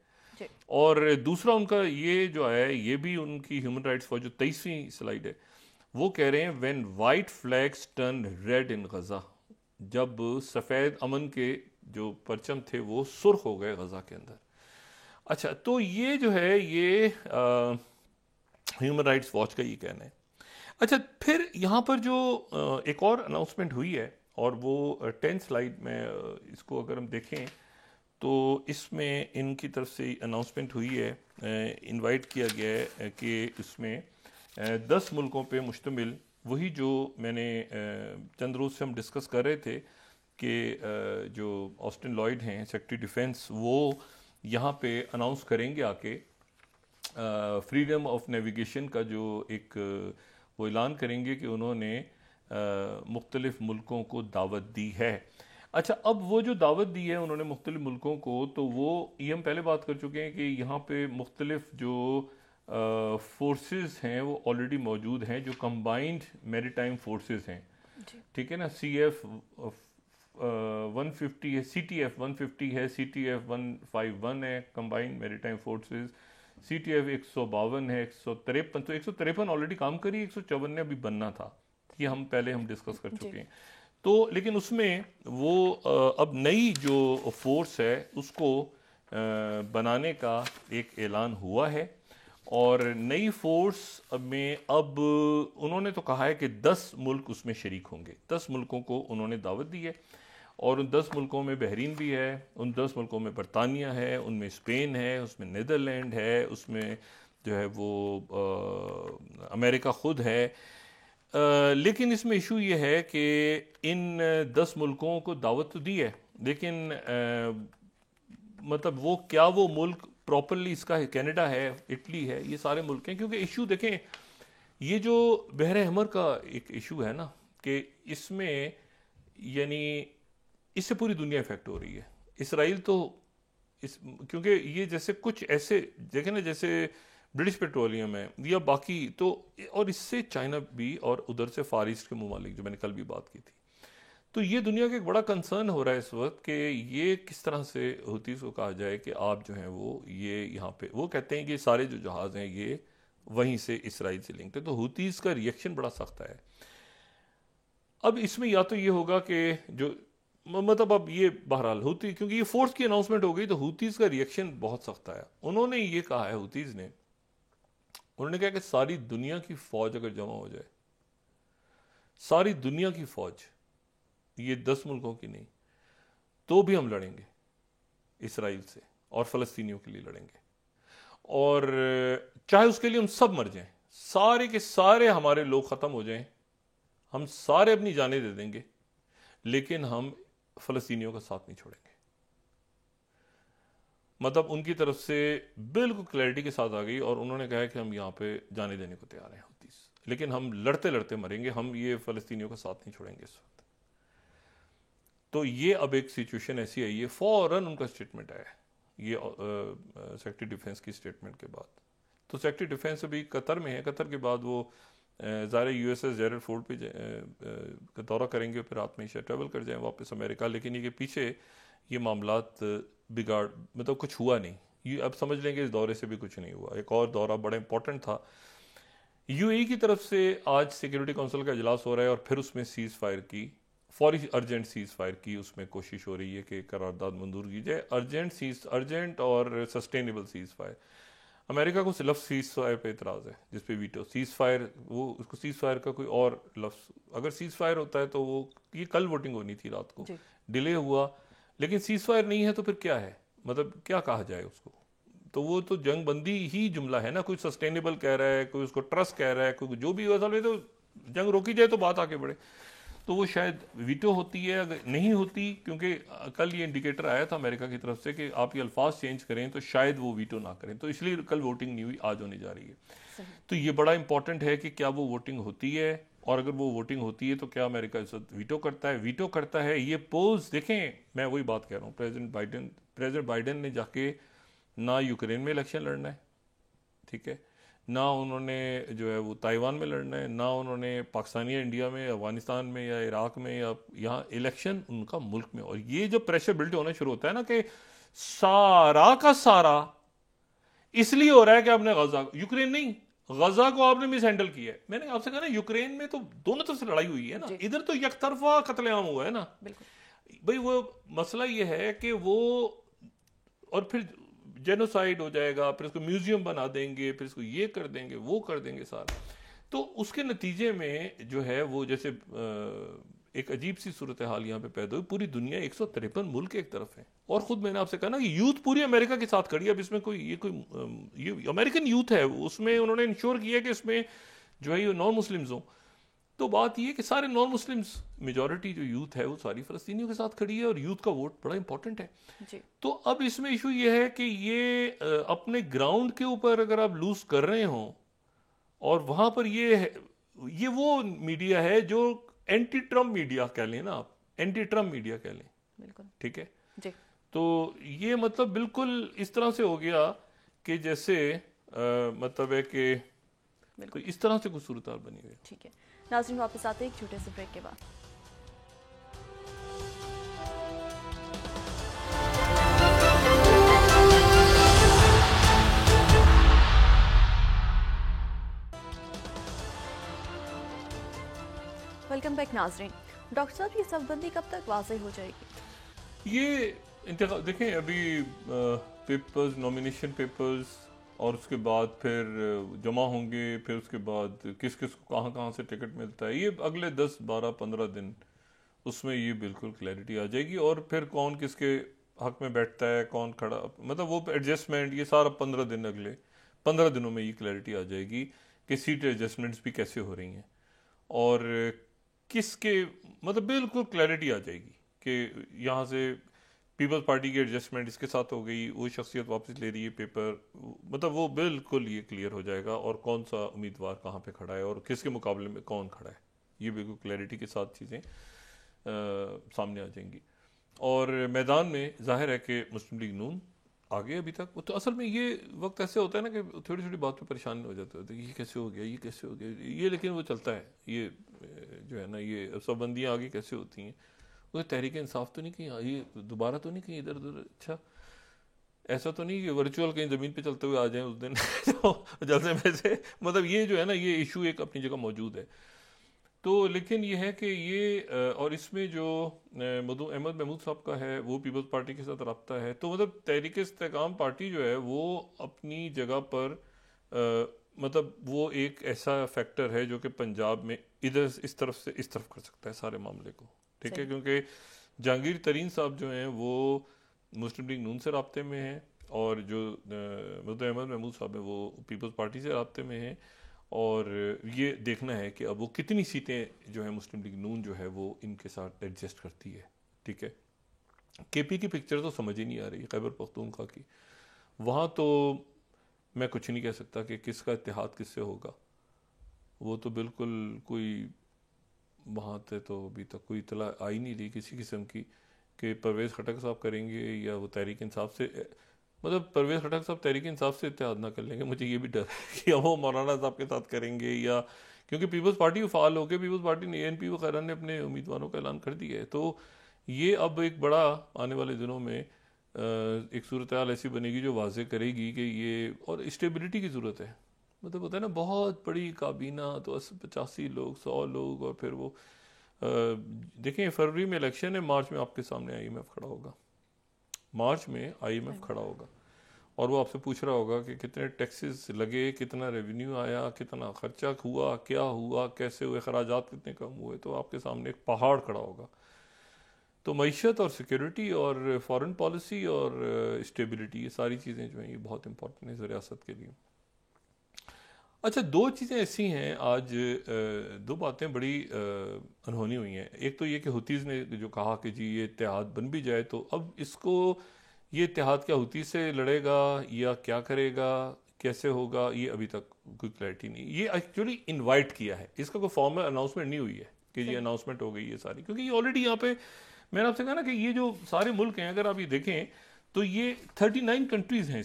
S2: और दूसरा उनका ये जो है, ये भी उनकी ह्यूमन राइट्स फॉर जो 23वीं स्लाइड है, वो कह रहे हैं when white flags turn red in Gaza, जब सफ़ेद अमन के जो परचम थे वो सुर्ख हो गए गजा के अंदर। अच्छा, तो ये जो है ये ह्यूमन राइट्स वॉच का ये कहना है। अच्छा, फिर यहाँ पर जो एक और अनाउंसमेंट हुई है, और वो 10 स्लाइड में इसको अगर हम देखें तो इसमें इनकी तरफ से अनाउंसमेंट हुई है, इनवाइट किया गया है कि इसमें 10 मुल्कों पे मुश्तमिल, वही जो मैंने चंद रोज़ से हम डिस्कस कर रहे थे कि जो ऑस्टिन लॉयड हैं सेक्रेटरी डिफेंस, वो यहाँ पे अनाउंस करेंगे आके फ्रीडम ऑफ नेविगेशन का जो एक वो ऐलान करेंगे कि उन्होंने मुख्तलिफ मुल्कों को दावत दी है। अच्छा, अब वो जो दावत दी है उन्होंने मुख्तलिफ मुल्कों को, तो वो ये हम पहले बात कर चुके हैं कि यहाँ पे मुख्तलिफ जो फोर्सेस हैं वो ऑलरेडी मौजूद हैं, जो कंबाइंड मैरीटाइम फोर्सेस हैं। ठीक है ना, CF 150 है, CTF 150 है, CTF 151 है, कंबाइंड मैरीटाइम फोर्सेस। CTF 152 है, 153, तो 153 ऑलरेडी काम करी, 154 अभी बनना था, ये हम पहले डिस्कस कर चुके हैं। तो लेकिन उसमें वो अब नई जो फोर्स है उसको बनाने का एक ऐलान हुआ है, और नई फोर्स में अब उन्होंने तो कहा है कि 10 मुल्क उसमें शरीक होंगे। 10 मुल्कों को उन्होंने दावत दी है, और उन 10 मुल्कों में बहरीन भी है, उन 10 मुल्कों में बरतानिया है, उनमें स्पेन है, उसमें नीदरलैंड है, उसमें जो है वो अमेरिका खुद है। लेकिन इसमें इशू ये है कि इन 10 मुल्कों को दावत तो दी है, लेकिन मतलब वो क्या वो मुल्क प्रॉपरली, इसका कनाडा है, इटली है, ये सारे मुल्क हैं। क्योंकि इशू देखें, ये जो बहर अहमर का एक इशू है ना, कि इसमें यानी इससे पूरी दुनिया इफेक्ट हो रही है। इसराइल तो क्योंकि ये जैसे कुछ ऐसे देखें ना, जैसे ब्रिटिश पेट्रोलियम है या बाकी, तो और इससे चाइना भी, और उधर से फार ईस्ट के ममालिक जो मैंने कल भी बात की थी। तो ये दुनिया का एक बड़ा कंसर्न हो रहा है इस वक्त कि ये किस तरह से हुतीस को कहा जाए कि आप जो हैं वो ये यहाँ पे, वो कहते हैं कि सारे जो जहाज़ हैं ये वहीं से इसराइल से लिंक्ड है। तो हुतीस का रिएक्शन बड़ा सख्त है। अब इसमें या तो ये होगा कि जो मतलब अब ये बहरहाल हुती, क्योंकि ये फोर्स की अनाउंसमेंट हो गई तो हुतीज का रिएक्शन बहुत सख्त आया। उन्होंने ये कहा है, हुतीज ने, उन्होंने कहा कि सारी दुनिया की फौज अगर जमा हो जाए, सारी दुनिया की फौज, ये 10 मुल्कों की नहीं, तो भी हम लड़ेंगे इसराइल से और फलस्तीनियों के लिए लड़ेंगे, और चाहे उसके लिए हम सब मर जाएं, सारे के सारे हमारे लोग खत्म हो जाएं, हम सारे अपनी जानें दे देंगे, लेकिन हम फलस्तीनियों का साथ नहीं छोड़ेंगे। मतलब उनकी तरफ से बिल्कुल क्लैरिटी के साथ आ गई, और उन्होंने कहा कि हम यहाँ पे जाने देने को तैयार हैं हुतीस, लेकिन हम लड़ते लड़ते मरेंगे, हम ये फलस्तीनियों का साथ नहीं छोड़ेंगे इस वक्त। तो ये अब एक सिचुएशन ऐसी आई है, फौरन उनका स्टेटमेंट आया ये सेक्रेटरी डिफेंस की स्टेटमेंट के बाद। तो सेक्रेटरी डिफेंस अभी कतर में है, कतर के बाद वो ज़ाहिर यूएसएस जेरल फोर्ड पे का दौरा करेंगे, फिर रात में शायद ट्रैवल कर जाएं वापस अमेरिका। लेकिन ये पीछे ये मामलात बिगाड़, मतलब कुछ हुआ नहीं, ये अब समझ लेंगे इस दौरे से भी कुछ नहीं हुआ। एक और दौरा बड़ा इंपॉर्टेंट था, यूएई की तरफ से आज सिक्योरिटी काउंसिल का इजलास हो रहा है, और फिर उसमें सीज फायर की, फौरी अर्जेंट सीज फायर की उसमें कोशिश हो रही है कि करारदाद मंजूर की जाए, अर्जेंट और सस्टेनेबल सीज फायर। अमेरिका को लफ्ज़ सीज फायर पे इतराज़ है, जिस पे वीटो, सीज फायर, वो उसको सीज फायर का कोई और लफ्ज़, अगर सीज फायर होता है तो वो, ये कल वोटिंग होनी थी रात को, डिले हुआ, लेकिन सीज फायर नहीं है तो फिर क्या है, मतलब क्या कहा जाए उसको। तो वो तो जंग बंदी ही जुमला है ना, कोई सस्टेनेबल कह रहा है, कोई उसको ट्रस्ट कह रहा है, कोई जो भी, असल में तो जंग रोकी जाए तो बात आगे बढ़े। तो वो शायद वीटो होती है, अगर नहीं होती, क्योंकि कल ये इंडिकेटर आया था अमेरिका की तरफ से कि आप ये अल्फाज चेंज करें तो शायद वो वीटो ना करें, तो इसलिए कल वोटिंग नहीं हुई, आज होने जा रही है। तो ये बड़ा इंपॉर्टेंट है कि क्या वो वोटिंग होती है, और अगर वो वोटिंग होती है तो क्या अमेरिका इस वक्त वीटो करता है। ये पोज देखें, मैं वही बात कह रहा हूँ, प्रेसिडेंट बाइडेन ने जाके ना यूक्रेन में इलेक्शन लड़ना है, ठीक है, ना उन्होंने जो है वो ताइवान में लड़ना है, ना उन्होंने पाकिस्तान या इंडिया में, अफगानिस्तान में या इराक में, या यहाँ इलेक्शन उनका मुल्क में। और ये जब प्रेशर बिल्ड होना शुरू होता है ना कि सारा का सारा इसलिए हो रहा है कि आपने गजा, यूक्रेन नहीं, गजा को आपने मिस हैंडल किया है। मैंने आपसे कहा ना, यूक्रेन में तो दोनों तरफ से लड़ाई हुई है ना, इधर तो यकतरफा कत्लेआम हुआ है ना भाई। वो मसला ये है कि वो, और फिर जेनोसाइड हो जाएगा, फिर उसको म्यूजियम बना देंगे, फिर इसको ये कर देंगे, वो कर देंगे सारा। तो उसके नतीजे में जो है वो, जैसे एक अजीब सी सूरत हाल यहाँ पे पैदा हुई, पूरी दुनिया 153 मुल्क एक तरफ है, और खुद मैंने आपसे कहा ना कि यूथ पूरी अमेरिका के साथ खड़ी है। अब इसमें कोई ये अमेरिकन यूथ है, उसमें उन्होंने इंश्योर किया कि इसमें जो है ये नॉन मुस्लिम्स हों। तो बात यह कि सारे नॉन मुस्लिम्स, मेजॉरिटी जो यूथ है वो सारी फलस्तीनियों के साथ खड़ी है, और यूथ का वोट बड़ा इंपॉर्टेंट है जी। तो अब इसमें इशू ये है कि ये अपने ग्राउंड के ऊपर अगर आप लूज कर रहे हो, और वहां पर ये वो मीडिया है जो एंटी ट्रम्प मीडिया कह लें ना, आप एंटी ट्रम्प मीडिया कह लें, बिल्कुल ठीक है जी। तो ये मतलब बिल्कुल इस तरह से हो गया कि जैसे मतलब है कि तो इस तरह से कुछ सूरत हाल बनी हुई।
S1: ठीक है नाज़रीन, वापस आते हैं एक छोटे से ब्रेक के बाद। वेलकम बैक नाज़रीन। डॉक्टर साहब, ये शबबंदी कब तक वाज़ेह हो जाएगी?
S2: ये देखें, अभी पेपर्स, नॉमिनेशन पेपर्स, और उसके बाद फिर जमा होंगे, फिर उसके बाद किस किस को कहाँ से टिकट मिलता है, ये अगले 10, 12, 15 दिन उसमें ये बिल्कुल क्लैरिटी आ जाएगी। और फिर कौन किसके हक में बैठता है, कौन खड़ा, मतलब वो एडजस्टमेंट, ये सारा 15 दिन, अगले 15 दिनों में ये क्लैरिटी आ जाएगी कि सीट एडजस्टमेंट्स भी कैसे हो रही हैं, और किसके, मतलब बिल्कुल क्लैरिटी आ जाएगी कि यहाँ से पीपल्स पार्टी की एडजस्टमेंट इसके साथ हो गई, वो शख्सियत वापस ले रही है पेपर, मतलब वो बिल्कुल ये क्लियर हो जाएगा, और कौन सा उम्मीदवार कहाँ पे खड़ा है और किसके मुकाबले में कौन खड़ा है, ये बिल्कुल क्लैरिटी के साथ चीज़ें सामने आ जाएंगी। और मैदान में जाहिर है कि मुस्लिम लीग नून आगे अभी तक, तो असल में ये वक्त ऐसे होता है ना कि थोड़ी छोटी बात पे परेशान हो जाते होते, ये कैसे हो गया, ये कैसे हो गया, ये, लेकिन वो चलता है, ये जो है ना, ये शबबंदियाँ आगे कैसे होती हैं, वो तहरीक इंसाफ तो नहीं कहीं, ये दोबारा तो नहीं कहीं इधर उधर, अच्छा ऐसा तो नहीं कि वर्चुअल कहीं ज़मीन पे चलते हुए आ जाएं उस दिन तो जलसे में से, मतलब ये जो है ना, ये इशू एक अपनी जगह मौजूद है। तो लेकिन ये है कि ये और इसमें जो अहमद महमूद साहब का है वो पीपल्स पार्टी के साथ रब्ता है, तो मतलब तहरीक इस्तेकाम पार्टी जो है वो अपनी जगह पर मतलब वो एक ऐसा फैक्टर है जो कि पंजाब में इधर इस तरफ से इस तरफ कर सकता है सारे मामले को, ठीक है, क्योंकि जहांगीर तरीन साहब जो हैं वो मुस्लिम लीग नून से रब्ते में हैं और जो अहमद महमूद साहब है वो पीपल्स पार्टी से रब्ते में हैं, और ये देखना है कि अब वो कितनी सीटें जो है मुस्लिम लीग नून जो है वो इनके साथ एडजस्ट करती है, ठीक है। केपी की पिक्चर तो समझ ही नहीं आ रही, खैबर पख्तूनख्वा की, वहाँ तो मैं कुछ नहीं कह सकता कि किसका इत्तेहाद किससे होगा, वो तो बिल्कुल कोई वहाँ से तो अभी तक कोई इतला आई नहीं रही किसी किस्म की कि परवेज़ खटक साहब करेंगे या वो तहरीक इंसाफ से, मतलब परवेज़ खटक साहब तहरीक इंसाफ से इत्तेहाद ना कर लेंगे, मुझे ये भी डर है कि वो मौलाना साहब के साथ करेंगे, या क्योंकि पीपल्स पार्टी फाल होकर पीपल्स पार्टी ने ANP वगैरह ने अपने उम्मीदवारों का ऐलान कर दिया है, तो ये अब एक बड़ा आने वाले दिनों में एक सूरत हाल ऐसी बनेगी जो वाज़े करेगी कि ये, और स्टेबिलिटी की ज़रूरत है, मतलब होता है ना बहुत बड़ी काबीना तो 85 लोग 100 लोग, और फिर वो देखें फरवरी में इलेक्शन है, मार्च में आपके सामने IMF खड़ा होगा, मार्च में IMF खड़ा होगा और वो आपसे पूछ रहा होगा कि कितने टैक्सेस लगे, कितना रेवेन्यू आया, कितना खर्चा हुआ, क्या हुआ, कैसे हुए, खराजात कितने कम हुए, तो आपके सामने एक पहाड़ खड़ा होगा। तो मईशत और सिक्योरिटी और फॉरेन पॉलिसी और स्टेबिलिटी, ये सारी चीज़ें जो हैं ये बहुत इंपॉर्टेंट है इस रियासत के लिए। अच्छा, दो चीज़ें ऐसी हैं आज, दो बातें बड़ी अनहोनी हुई हैं। एक तो ये कि हुतीज़ ने जो कहा कि जी ये इत्तेहाद बन भी जाए तो अब इसको, ये इत्तेहाद क्या हुतीज़ से लड़ेगा या क्या करेगा, कैसे होगा, ये अभी तक कोई क्लैरिटी नहीं। ये एक्चुअली इनवाइट किया है, इसका कोई फॉर्मल अनाउंसमेंट नहीं हुई है कि ये अनाउंसमेंट हो गई है सारी, क्योंकि ये ऑलरेडी यहाँ पे मैंने आपसे कहा ना कि ये जो सारे मुल्क हैं अगर आप ये देखें तो ये 39 कंट्रीज़ हैं,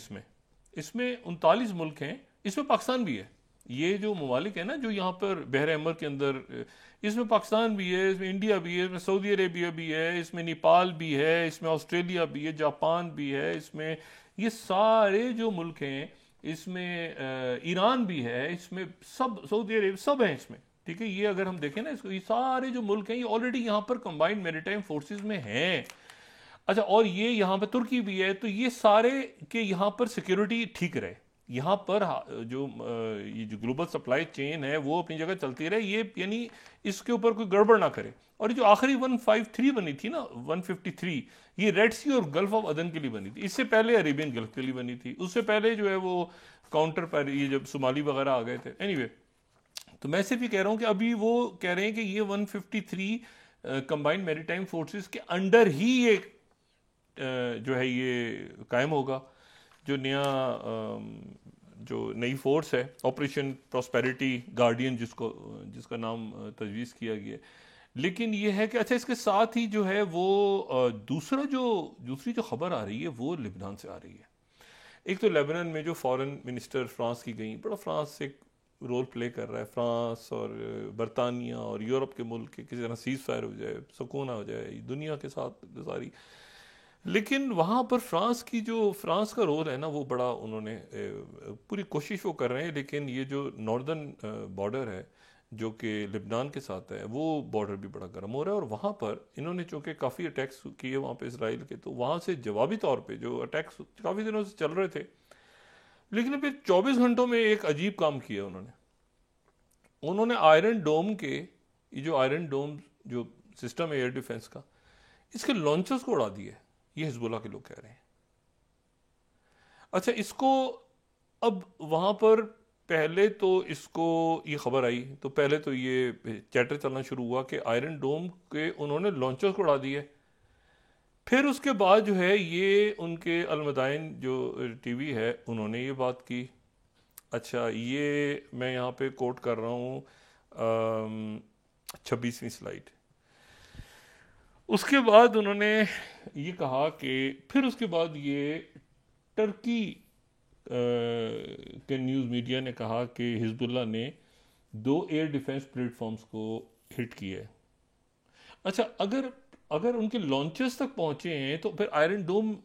S2: इसमें 39 मुल्क हैं, इसमें पाकिस्तान भी है। ये जो ममालिक है ना जो यहाँ पर बहर अहमर के अंदर, इसमें पाकिस्तान भी है, इसमें इंडिया भी है, इसमें सऊदी अरेबिया भी है, इसमें नेपाल भी है, इसमें ऑस्ट्रेलिया भी है, जापान भी है, इसमें ये सारे जो मुल्क हैं, इसमें ईरान भी है, इसमें सब सऊदी अरेबिया सब हैं इसमें, ठीक है। ये अगर हम देखें ना इसको, ये सारे जो मुल्क हैं ये ऑलरेडी यहाँ पर कंबाइंड मैरीटाइम फोर्सेस में हैं। अच्छा, और ये यहाँ पर तुर्की भी है, तो ये सारे के यहाँ पर सिक्योरिटी ठीक रहे, यहाँ पर जो ये जो ग्लोबल सप्लाई चेन है वो अपनी जगह चलती रहे, ये यानी इसके ऊपर कोई गड़बड़ ना करे। और ये जो आखिरी 153 बनी थी ना, 153, ये रेड सी और गल्फ ऑफ अदन के लिए बनी थी, इससे पहले अरेबियन गल्फ के लिए बनी थी, उससे पहले जो है वो काउंटर पर ये जब सोमाली वगैरह आ गए थे। एनीवे, तो मैं सिर्फ ये कह रहा हूँ कि अभी वो कह रहे हैं कि ये 153 कंबाइंड मैरीटाइम फोर्सेस के अंडर ही ये जो है ये कायम होगा, जो नया जो नई फोर्स है ऑपरेशन प्रॉस्पेरिटी गार्डियन जिसका नाम तजवीज़ किया गया है। लेकिन ये है कि अच्छा, इसके साथ ही जो है वो दूसरी जो खबर आ रही है वो लेबनान से आ रही है। एक तो लेबनान में जो फॉरेन मिनिस्टर फ्रांस की गई, बड़ा फ्रांस एक रोल प्ले कर रहा है, फ्रांस और बरतानिया और यूरोप के मुल्क के किसी तरह सीज फायर हो जाए, सुकून हो जाए दुनिया के साथ सारी। लेकिन वहाँ पर फ्रांस का रोल है ना वो बड़ा, उन्होंने पूरी कोशिश वो कर रहे हैं, लेकिन ये जो नॉर्दर्न बॉर्डर है जो कि लेबनान के साथ है वो बॉर्डर भी बड़ा गर्म हो रहा है, और वहाँ पर इन्होंने चूँकि काफ़ी अटैक्स किए वहाँ पे इसराइल के, तो वहाँ से जवाबी तौर पे जो अटैक्स काफ़ी दिनों से चल रहे थे, लेकिन फिर 24 घंटों में एक अजीब काम किया उन्होंने आयरन डोम के, ये जो आयरन डोम जो सिस्टम है एयर डिफेंस का, इसके लॉन्चर्स को उड़ा दिए, ये हिजबुल्ला के लोग कह रहे हैं। अच्छा, इसको अब वहां पर पहले तो इसको ये खबर आई तो पहले तो ये चैटर चलना शुरू हुआ कि आयरन डोम के उन्होंने लॉन्चर्स को उड़ा दिए। फिर उसके बाद जो है ये उनके अलमदाइन जो टीवी है उन्होंने ये बात की। अच्छा, ये मैं यहाँ पे कोट कर रहा हूँ 26वीं स्लाइड। उसके बाद उन्होंने ये कहा कि फिर उसके बाद ये टर्की के न्यूज़ मीडिया ने कहा कि हिजबुल्लाह ने 2 एयर डिफेंस प्लेटफॉर्म्स को हिट किया है। अच्छा, अगर उनके लॉन्चर्स तक पहुंचे हैं तो फिर आयरन डोम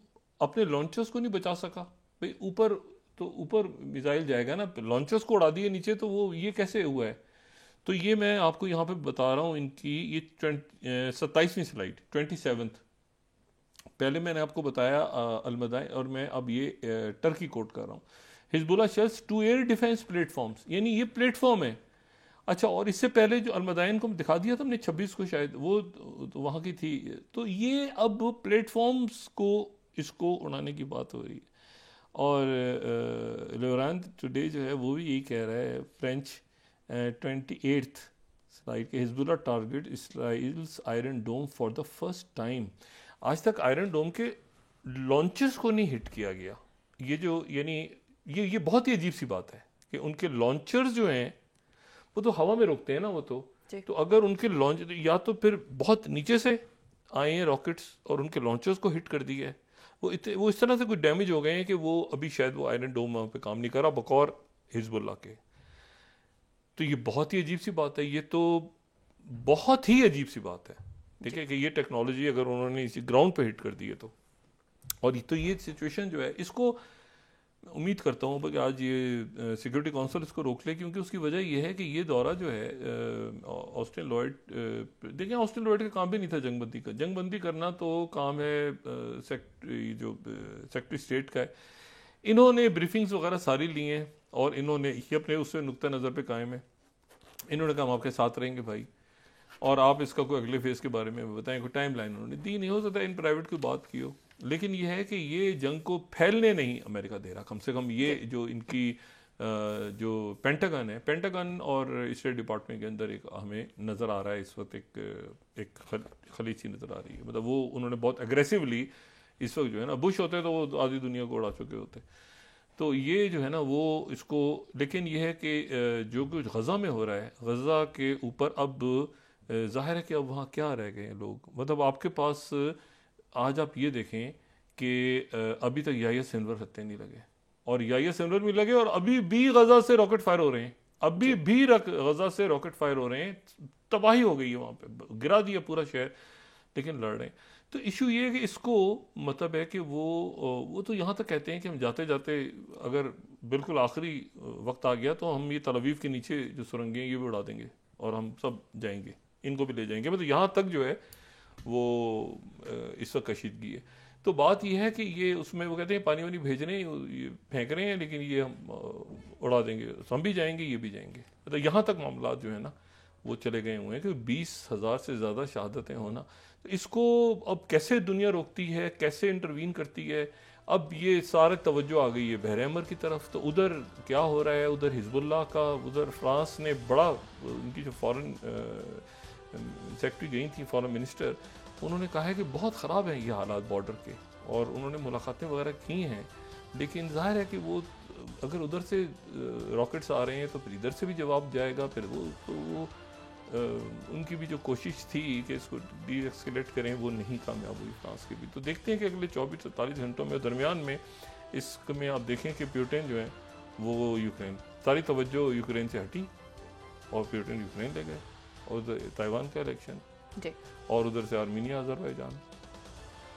S2: अपने लॉन्चर्स को नहीं बचा सका भाई, ऊपर मिसाइल जाएगा ना, लॉन्चर्स को उड़ा दिए नीचे, तो वो ये कैसे हुआ है? तो ये मैं आपको यहाँ पे बता रहा हूँ इनकी ये 27वीं स्लाइड 27th। पहले मैंने आपको बताया अलमदाइन, और मैं अब ये टर्की कोट कर रहा हूँ। Hezbollah shells two air defence platforms, यानी ये प्लेटफॉर्म है। अच्छा, और इससे पहले जो अलमदाइन को दिखा दिया था हमने 26 को शायद, वो तो वहाँ की थी। तो ये अब प्लेटफॉर्म्स को इसको उड़ाने की बात हो रही है। और लेवरान टुडे जो है वो भी यही कह रहा है, फ्रेंच 28th स्लाइड के, Hezbollah target Israel's iron dome for the first time. आज तक आयरन डोम के लॉन्चर्स को नहीं हिट किया गया। ये जो यानी ये बहुत ही अजीब सी बात है कि उनके लॉन्चर्स जो हैं वो तो हवा में रोकते हैं ना, वो तो अगर उनके लॉन्च या तो फिर बहुत नीचे से आए हैं रॉकेट्स और उनके लॉन्चर्स को हिट कर दिया है, वो इस तरह से कुछ डैमेज हो गए हैं कि वो अभी शायद वो आयरन डोम वहाँ पे काम नहीं कर रहा बकौर हिजबुल्लाह के। तो ये बहुत ही अजीब सी बात है, ये तो बहुत ही अजीब सी बात है, ठीक है, कि ये टेक्नोलॉजी अगर उन्होंने इसी ग्राउंड पे हिट कर दी है तो। और तो ये सिचुएशन जो है, इसको उम्मीद करता हूँ कि आज ये सिक्योरिटी काउंसिल इसको रोक ले, क्योंकि उसकी वजह ये है कि ये दौरा जो है ऑस्टिन लॉयड, देखिए ऑस्टिन लॉयड का काम भी नहीं था जंगबंदी का। जंगबंदी करना तो काम है सेक्रेटरी स्टेट का है। इन्होंने ब्रीफिंग्स वगैरह सारी ली हैं और इन्होंने ये अपने उससे नुक्ता नज़र पे कायम है। इन्होंने कहा हम आपके साथ रहेंगे भाई, और आप इसका कोई अगले फेज़ के बारे में बताएं, कोई टाइम लाइन उन्होंने दी नहीं। हो सकता है इन प्राइवेट की बात की हो, लेकिन यह है कि ये जंग को फैलने नहीं अमेरिका दे रहा। कम से कम ये जो इनकी जो पेंटागन है, पेंटागन और स्टेट डिपार्टमेंट के अंदर एक हमें नज़र आ रहा है इस वक्त एक खलीज सी नज़र आ रही है। मतलब वो उन्होंने बहुत एग्रेसिवली इस वक्त जो है ना, बुश होते तो वो आधी दुनिया को उड़ा चुके होते। तो ये जो है ना वो इसको, लेकिन ये है कि जो कुछ गज़ा में हो रहा है, गज़ा के ऊपर अब जाहिर है कि अब वहाँ क्या रह गए हैं लोग। मतलब आपके पास आज आप ये देखें कि अभी तक याहिया सिनवर हत्थे नहीं लगे, और याहिया सिनवर भी लगे, और अभी भी गज़ा से रॉकेट फायर हो रहे हैं, अभी भी गज़ा से रॉकेट फायर हो रहे हैं। तबाही हो गई है वहाँ पे, गिरा दिया पूरा शहर, लेकिन लड़ रहे हैं। तो इशू ये है कि इसको मतलब है कि वो तो यहाँ तक कहते हैं कि हम जाते जाते अगर बिल्कुल आखिरी वक्त आ गया तो हम ये तल अवीव के नीचे जो सुरंगें ये भी उड़ा देंगे और हम सब जाएंगे, इनको भी ले जाएंगे। मतलब यहाँ तक जो है वो इस वक्त कशीदगी है। तो बात यह है कि ये उसमें वो कहते हैं पानी वानी भेज रहे हैं, ये फेंक रहे हैं, लेकिन ये हम उड़ा देंगे, हम भी जाएंगे ये भी जाएंगे। मतलब यहाँ तक मामला जो है ना वो चले गए हुए हैं कि 20,000 से ज़्यादा शहादतें होना। तो इसको अब कैसे दुनिया रोकती है, कैसे इंटरवीन करती है। अब ये सारे तवज्जो आ गई है बहर अहमर की तरफ। तो उधर क्या हो रहा है, उधर हिजबुल्लाह का, उधर फ्रांस ने बड़ा, उनकी जो फॉरेन सेक्रेटरी गई थी, फॉरेन मिनिस्टर, उन्होंने कहा है कि बहुत ख़राब है ये हालात बॉर्डर के, और उन्होंने मुलाकातें वगैरह की हैं। लेकिन जाहिर है कि वो अगर उधर से रॉकेट्स आ रहे हैं तो फिर इधर से भी जवाब जाएगा। फिर वो उनकी भी जो कोशिश थी कि इसको डी एक्सकेलेट करें वो नहीं कामयाब हुई फ्रांस की भी। तो देखते हैं कि अगले 24-47 घंटों में, दरमियान में इसमें आप देखें कि प्यूटिन जो है वो यूक्रेन, सारी तवज्जो यूक्रेन से हटी और प्यूटिन यूक्रेन ले गए, और ताइवान का इलेक्शन, और उधर से आर्मीनिया, अजरबैजान,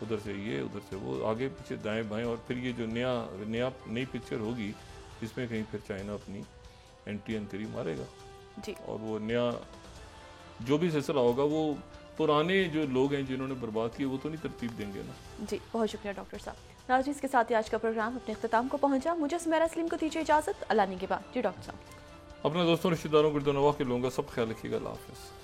S2: उधर से ये, उधर से वो, आगे पीछे दाएं बाएं। और फिर ये जो नई पिक्चर होगी इसमें कहीं फिर चाइना अपनी एंट्री अंतरी मारेगा जी। और वो नया जो भी सिलसिला होगा वो पुराने जो लोग हैं जिन्होंने बर्बाद किए वो तो नहीं तरतीब देंगे ना
S1: जी। बहुत शुक्रिया डॉक्टर साहब। नाज़रीन, इसके साथ ही आज का प्रोग्राम अपने इख्तिताम को पहुंचा। मुझे सुमेरा सलीम को दीजिए इजाज़त। अल्लाह ने के बाद जी डॉक्टर साहब,
S2: अपने दोस्तों रिश्तेदारों को दुआ के लूँगा। सब ख्याल रखिएगा। अल्लाह हाफ़िज़।